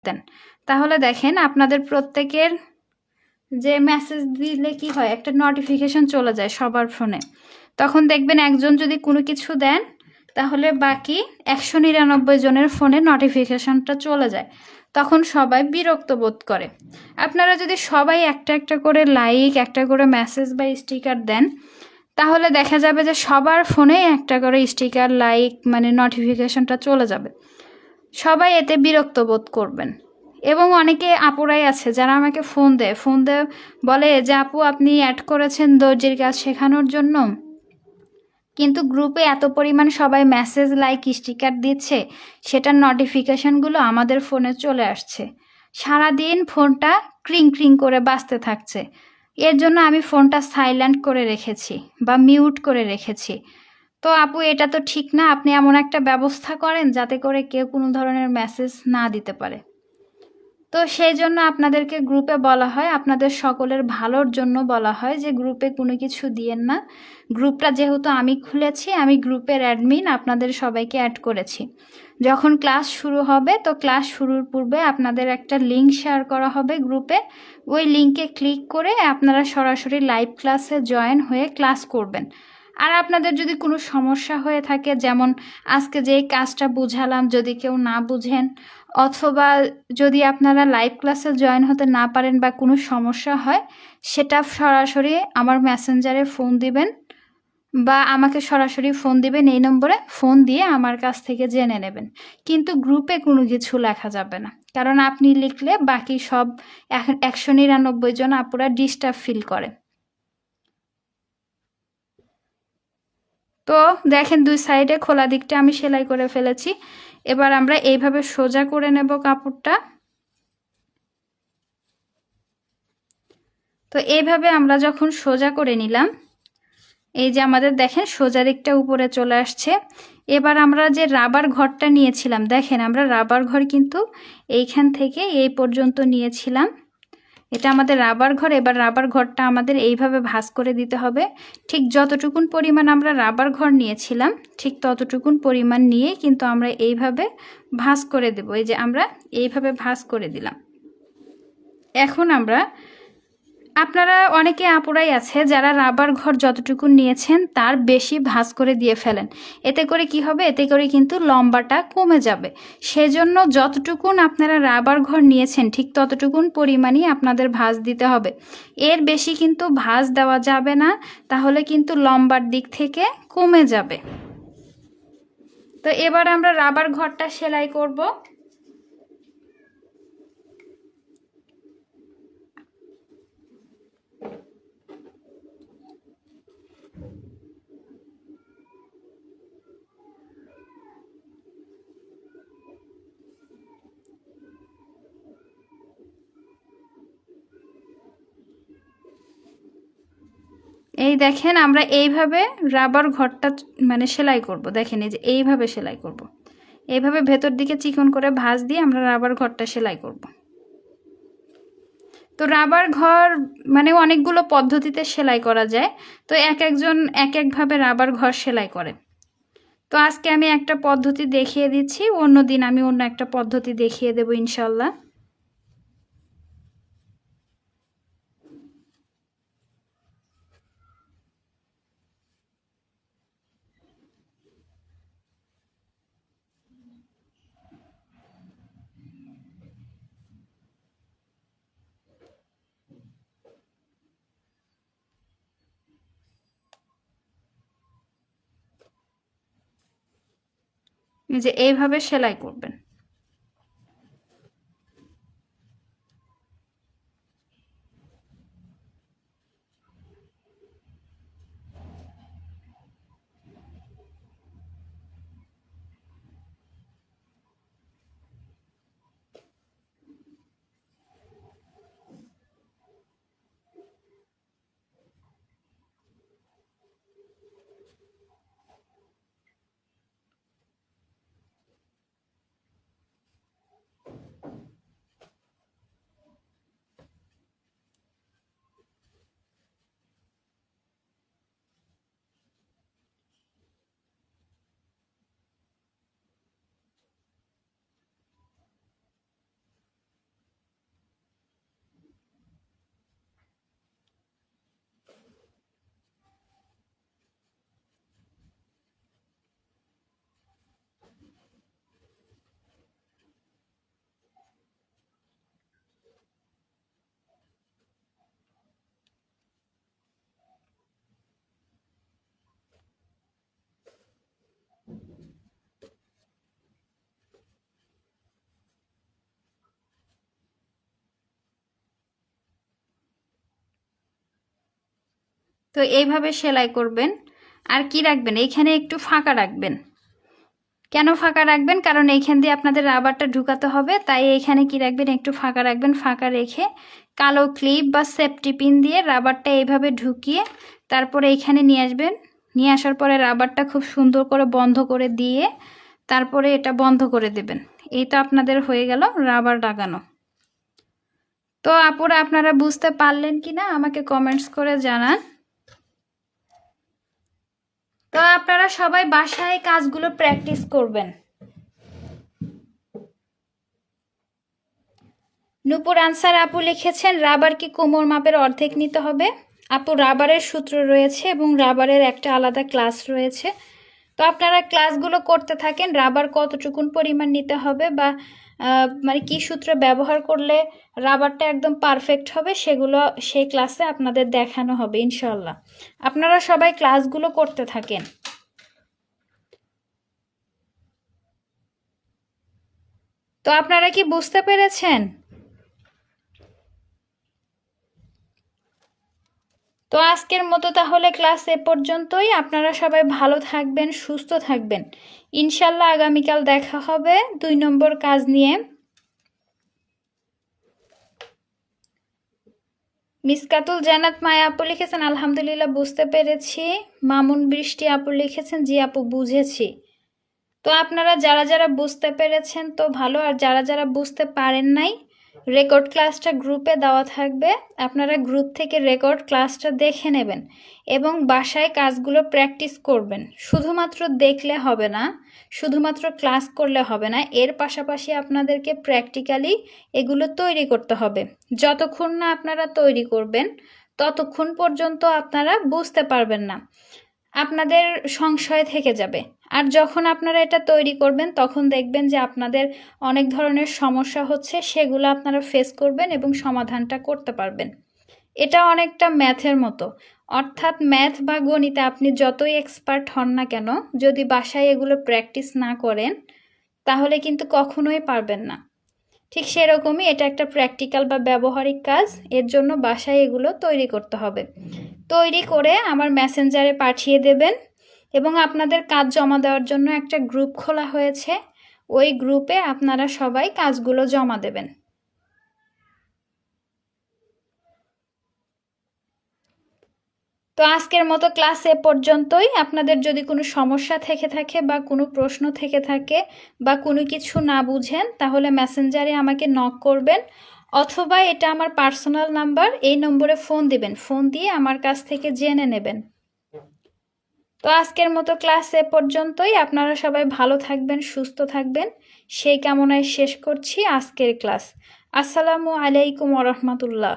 দেন, তাহলে দেখেন আপনাদের প্রত্যেকের যে মেসেজ দিলে কি হয়, একটা নোটিফিকেশন চলে যায় সবার ফোনে। তখন দেখবেন একজন যদি কোনো কিছু দেন, তাহলে বাকি 199 জনের ফোনে নোটিফিকেশনটা চলে যায়। তখন সবাই বিরক্ত বোধ করে। আপনারা যদি সবাই একটা একটা করে লাইক, একটা করে মেসেজ বা স্টিকার দেন, তাহলে দেখা যাবে যে সবার ফোনেই একটা করে স্টিকার, লাইক মানে নোটিফিকেশনটা চলে যাবে। সবাই এতে বিরক্ত বোধ করবেন। এবং অনেকে আপুরাই আছে যারা আমাকে ফোন দেয়, বলে যে আপু আপনি অ্যাড করেছেন দর্জির কাজ শেখানোর জন্য, কিন্তু গ্রুপে এত পরিমাণ সবাই মেসেজ, লাইক, স্টিকার দিচ্ছে, সেটার নোটিফিকেশনগুলো আমাদের ফোনে চলে আসছে। সারাদিন ফোনটা ক্রিং ক্রিং করে বাজতে থাকছে। এর জন্য আমি ফোনটা সাইলেন্ট করে রেখেছি বা মিউট করে রেখেছি। তো আপু এটা তো ঠিক না, আপনি এমন একটা ব্যবস্থা করেন যাতে করে কেউ কোনো ধরনের মেসেজ না দিতে পারে। তো সেই জন্য আপনাদেরকে গ্রুপে বলা হয়, আপনাদের সকলের ভালোর জন্য বলা হয় যে গ্রুপে কোনো কিছু দিয়েন না। গ্রুপটা যেহেতু আমি খুলেছি, আমি গ্রুপের অ্যাডমিন, আপনাদের সবাইকে অ্যাড করেছি। যখন ক্লাস শুরু হবে, তো ক্লাস শুরুর পূর্বে আপনাদের একটা লিঙ্ক শেয়ার করা হবে গ্রুপে। ওই লিঙ্কে ক্লিক করে আপনারা সরাসরি লাইভ ক্লাসে জয়েন হয়ে ক্লাস করবেন। আর আপনাদের যদি কোনো সমস্যা হয়ে থাকে, যেমন আজকে যে কাজটা বুঝালাম, যদি কেউ না বুঝেন, অথবা যদি আপনারা লাইভ ক্লাসে জয়েন হতে না পারেন বা কোনো সমস্যা হয়, সেটা সরাসরি আমার মেসেঞ্জারে ফোন দিবেন বা আমাকে সরাসরি ফোন দিবেন। এই নম্বরে ফোন দিয়ে আমার কাছ থেকে জেনে নেবেন। কিন্তু গ্রুপে কোনো কিছু লেখা যাবে না, কারণ আপনি লিখলে বাকি সব 199 জন আপুরা ডিস্টার্ব ফিল করে। তো দেখেন দুই সাইডে খোলা দিকটা আমি সেলাই করে ফেলেছি। এবার আমরা এইভাবে সোজা করে নেব কাপড়টা। তো এইভাবে আমরা যখন সোজা করে নিলাম, এই যে আমাদের দেখেন সোজা দিকটা উপরে চলে আসছে। এবার আমরা যে রাবার ঘরটা নিয়েছিলাম, দেখেন আমরা রাবার ঘর কিন্তু এইখান থেকে এই পর্যন্ত নিয়েছিলাম। এটা আমাদের রাবার ঘর। এবার রাবার ঘরটা আমাদের এইভাবে ভাঁজ করে দিতে হবে। ঠিক যতটুকুন পরিমাণ আমরা রাবার ঘর নিয়েছিলাম, ঠিক ততটুকুন পরিমাণ নিয়ে কিন্তু আমরা এইভাবে ভাঁজ করে দেব। এই যে আমরা এইভাবে ভাঁজ করে দিলাম। এখন আপনারা অনেকে আপুরাই আছে যারা রাবার ঘর যতটুকুন নিয়েছেন তার বেশি ভাঁজ করে দিয়ে ফেলেন। এতে করে কি হবে, এতে করে কিন্তু লম্বাটা কমে যাবে। সেজন্য যতটুকুন আপনারা রাবার ঘর নিয়েছেন ঠিক ততটুকুন পরিমাণই আপনাদের ভাঁজ দিতে হবে। এর বেশি কিন্তু ভাঁজ দেওয়া যাবে না, তাহলে কিন্তু লম্বার দিক থেকে কমে যাবে। তো এবার আমরা রাবার ঘরটা সেলাই করব। এই দেখেন আমরা এইভাবে রাবার ঘরটা মানে সেলাই করব। দেখেন এই যে এইভাবে সেলাই করব। এইভাবে ভেতর দিকে চিকন করে ভাঁজ দিয়ে আমরা রাবার ঘরটা সেলাই করব। তো রাবার ঘর মানে অনেকগুলো পদ্ধতিতে সেলাই করা যায়। তো একজন এক একভাবে রাবার ঘর সেলাই করে। তো আজকে আমি একটা পদ্ধতি দেখিয়ে দিচ্ছি, অন্য দিন আমি অন্য একটা পদ্ধতি দেখিয়ে দেব ইনশাল্লাহ। যে এইভাবে সেলাই করবেন। তো এইভাবে সেলাই করবেন। আর কি রাখবেন, এইখানে একটু ফাঁকা রাখবেন। কেন ফাঁকা রাখবেন? কারণ এইখান দিয়ে আপনাদের রাবারটা ঢুকাতে হবে, তাই এইখানে কি রাখবেন, একটু ফাঁকা রাখবেন। ফাঁকা রেখে কালো ক্লিপ বা সেফটি পিন দিয়ে রাবারটা এইভাবে ঢুকিয়ে তারপরে এইখানে নিয়ে আসবেন। নিয়ে আসার পরে রাবারটা খুব সুন্দর করে বন্ধ করে দিয়ে তারপরে এটা বন্ধ করে দেবেন। এই তো আপনাদের হয়ে গেল রাবার লাগানো। তো আপুরা আপনারা বুঝতে পারলেন কি না আমাকে কমেন্টস করে জানান। তো আপনারা সবাই বাসায় কাজগুলো প্র্যাকটিস করবেন। নূপুর আনসার আপু লিখেছেন, রাবার কি কোমর মাপের অর্ধেক নিতে হবে? আপু, রাবারের সূত্র রয়েছে এবং রাবারের একটা আলাদা ক্লাস রয়েছে। তো আপনারা ক্লাসগুলো করতে থাকেন, রাবার কতটুকুন পরিমাণ নিতে হবে বা মানে কি সূত্র ব্যবহার করলে রাবারটা একদম পারফেক্ট হবে সেগুলো সেই ক্লাসে আপনাদের দেখানো হবে ইনশাল্লাহ। আপনারা সবাই ক্লাসগুলো করতে থাকেন। তো আপনারা কি বুঝতে পেরেছেন? তো আজকের মতো তাহলে ক্লাস এ পর্যন্তই। আপনারা সবাই ভালো থাকবেন, সুস্থ থাকবেন। ইনশাল্লাহ আগামীকাল দেখা হবে 2 নম্বর কাজ নিয়ে। মিসকাতুল জান্নাত মায়া আপু লিখেছেন, আলহামদুলিল্লাহ বুঝতে পেরেছি। মামুন বৃষ্টি আপু লিখেছেন, জি আপু বুঝেছি। তো আপনারা যারা যারা বুঝতে পেরেছেন তো ভালো, আর যারা যারা বুঝতে পারেন নাই রেকর্ড ক্লাসটা গ্রুপে দেওয়া থাকবে, আপনারা গ্রুপ থেকে রেকর্ড ক্লাসটা দেখে নেবেন এবং বাসায় কাজগুলো প্র্যাকটিস করবেন। শুধুমাত্র দেখলে হবে না, শুধুমাত্র ক্লাস করলে হবে না, এর পাশাপাশি আপনাদেরকে প্র্যাকটিক্যালি এগুলো তৈরি করতে হবে। যতক্ষণ না আপনারা তৈরি করবেন ততক্ষণ পর্যন্ত আপনারা বুঝতে পারবেন না, আপনাদের সংশয় থেকে যাবে। আর যখন আপনারা এটা তৈরি করবেন তখন দেখবেন যে আপনাদের অনেক ধরনের সমস্যা হচ্ছে, সেগুলো আপনারা ফেস করবেন এবং সমাধানটা করতে পারবেন। এটা অনেকটা ম্যাথের মতো, অর্থাৎ ম্যাথ বা গণিতে আপনি যতই এক্সপার্ট হন না কেন, যদি বাসায় এগুলো প্র্যাকটিস না করেন তাহলে কিন্তু কখনোই পারবেন না। ঠিক সেরকমই এটা একটা প্র্যাকটিক্যাল বা ব্যবহারিক কাজ, এর জন্য বাসায় এগুলো তৈরি করতে হবে। তৈরি করে আমার মেসেঞ্জারে পাঠিয়ে দেবেন এবং আপনাদের কাজ জমা দেওয়ার জন্য একটা গ্রুপ খোলা হয়েছে, ওই গ্রুপে আপনারা সবাই কাজগুলো জমা দেবেন। তো আজকের মতো ক্লাস এ পর্যন্তই। আপনাদের যদি কোনো সমস্যা থেকে থাকে বা কোনো প্রশ্ন থেকে থাকে বা কোনো কিছু না বুঝেন তাহলে মেসেঞ্জারে আমাকে নক করবেন, অথবা এটা আমার পার্সোনাল নাম্বার, এই নম্বরে ফোন দিবেন, ফোন দিয়ে আমার কাছ থেকে জেনে নেবেন। তো আজকের মতো ক্লাস এ পর্যন্তই। আপনারা সবাই ভালো থাকবেন, সুস্থ থাকবেন, সেই কামনায় শেষ করছি আজকের ক্লাস। আসসালামু আলাইকুম ওয়া রাহমাতুল্লাহ।